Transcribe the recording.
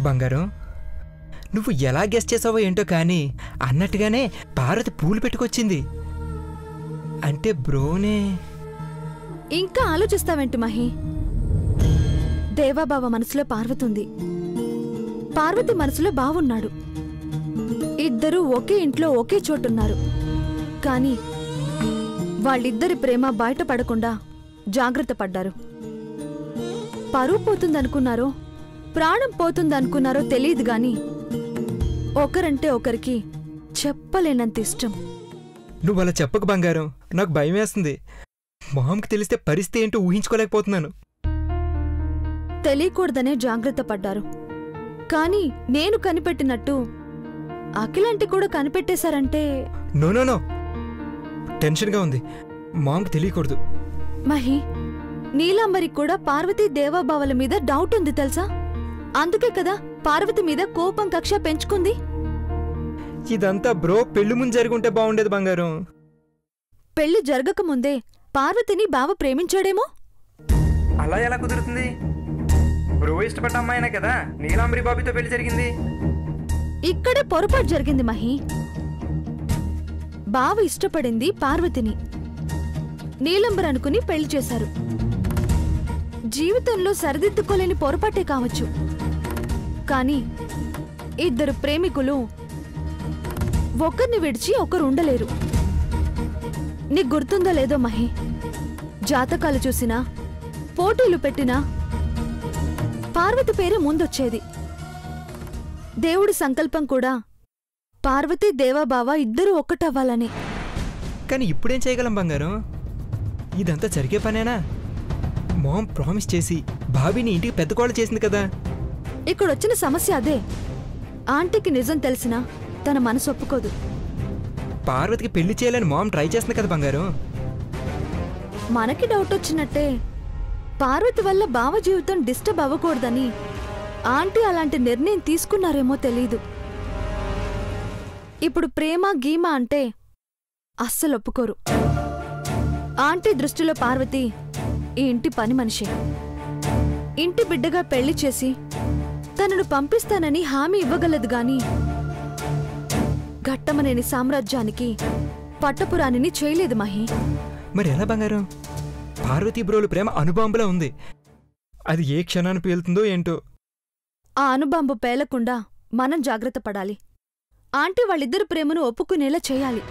బంగారం, నువ్వు ఎలా గెస్ చేసావో ఏంటో కానీ అన్నట్టుగానే పార్వతి పూలు పెట్టుకొచ్చింది. అంటే బ్రోనే. ఇంకా ఆలోచిస్తావేంటి మహి? దేవాబావ మనసులో పార్వతి ఉంది, పార్వతి మనసులో బావున్నాడు. ఇద్దరూ ఒకే ఇంట్లో ఒకే చోటున్నారు. కానీ వాళ్ళిద్దరి ప్రేమ బయటపడకుండా జాగ్రత్త పడ్డారు. పరువు పోతుందనుకున్నారో ప్రాణం పోతుందనుకున్నారో తెలియదు గాని ఒకరంటే ఒకరికి చెప్పలేనంత ఇష్టం. నువ్వు అలా చెప్పకు బంగారం, నాకు భయం వేస్తుంది. మామకి తెలిస్తే పరిస్థితి ఏంటో ఊహించుకోలేకపోతున్నాను. తెలియకూడదనే జాగ్రత్త పడ్డారు. కానీ నేను కనిపెట్టినట్టు అఖిలాంటి కూడా కనిపెట్టేశారంటే. నో నో నో, టెన్షన్గా ఉంది. మామకి తెలియకూడదు. మహి, నీలాంబరికి కూడా పార్వతీ దేవాబావల మీద డౌట్ ఉంది తెలుసా? అందుకే కదా పార్వతి మీద కోపం కక్ష పెంచుకుంది. ఇదంతా బ్రో పెళ్లి ముందు జరుగుంటే బాగుండేది బంగారం. పెళ్లి జరగకముందే పార్వతిని బావ ప్రేమించాడేమో. అలా ఎలా కుదురుతుంది? బ్రో ఇష్టపడ్డ అమ్మాయినా కదా నీలాంబరి బాబుతో పెళ్లి జరిగింది. ఇక్కడే పొరపాటు జరిగింది మహి. బావ ఇష్టపడింది పార్వతిని, నీలంబర్ అనుకుని పెళ్లి చేశారు. జీవితంలో సరిదిద్దుకోలేని పొరపాటే కావచ్చు. కానీ ఇద్దరు ప్రేమికులు ఒకరిని విడిచి ఒకరు ఉండలేరు. నీకు గుర్తుందో లేదో మహి, జాతకాలు చూసినా పోటీలు పెట్టినా పార్వతి పేరే ముందొచ్చేది. దేవుడి సంకల్పం కూడా పార్వతీ దేవాబావ ఇద్దరూ ఒక్కటవ్వాలని. కానీ ఇప్పుడేం చేయగలం బంగారం? ఇదంతా జరిగే పనేనా? మామ్ ప్రామిస్ చేసి బాబీని ఇంటికి పెద్దకోళ్ళు చేసింది కదా. ఇక్కడొచ్చిన సమస్య అదే. ఆంటీకి నిజం తెలిసినా తన మనసు ఒప్పుకోదు. పార్వతికి పెళ్లి చేయాలని మామ్ ట్రై చేస్తుంది కదా బంగారం. మనకి డౌట్ వచ్చినట్టే పార్వతి వల్ల బావ జీవితం డిస్టర్బ్ అవ్వకూడదని ఆంటీ అలాంటి నిర్ణయం తీసుకున్నారేమో తెలీదు. ఇప్పుడు ప్రేమ గీమ అంటే అస్సలు ఒప్పుకోరు. ఆంటీ దృష్టిలో పార్వతి ఈ ఇంటి పని మనిషే. ఇంటి బిడ్డగా పెళ్లి చేసి తనను పంపిస్తానని హామీ ఇవ్వగలదు గాని ఘట్టమనేని సామ్రాజ్యానికి పట్టపురాణిని చేయలేదు మహి. మరి ఎలా బంగారం? పార్వతీ బ్రోలు ప్రేమ అణుబాంబులా ఉంది. అది ఏ క్షణాన్ని పేలుతుందో ఏంటో. ఆ అణుబాంబు పేలకుండా మనం జాగ్రత్త పడాలి. ఆంటీ వాళ్ళిద్దరు ప్రేమను ఒప్పుకునేలా చేయాలి.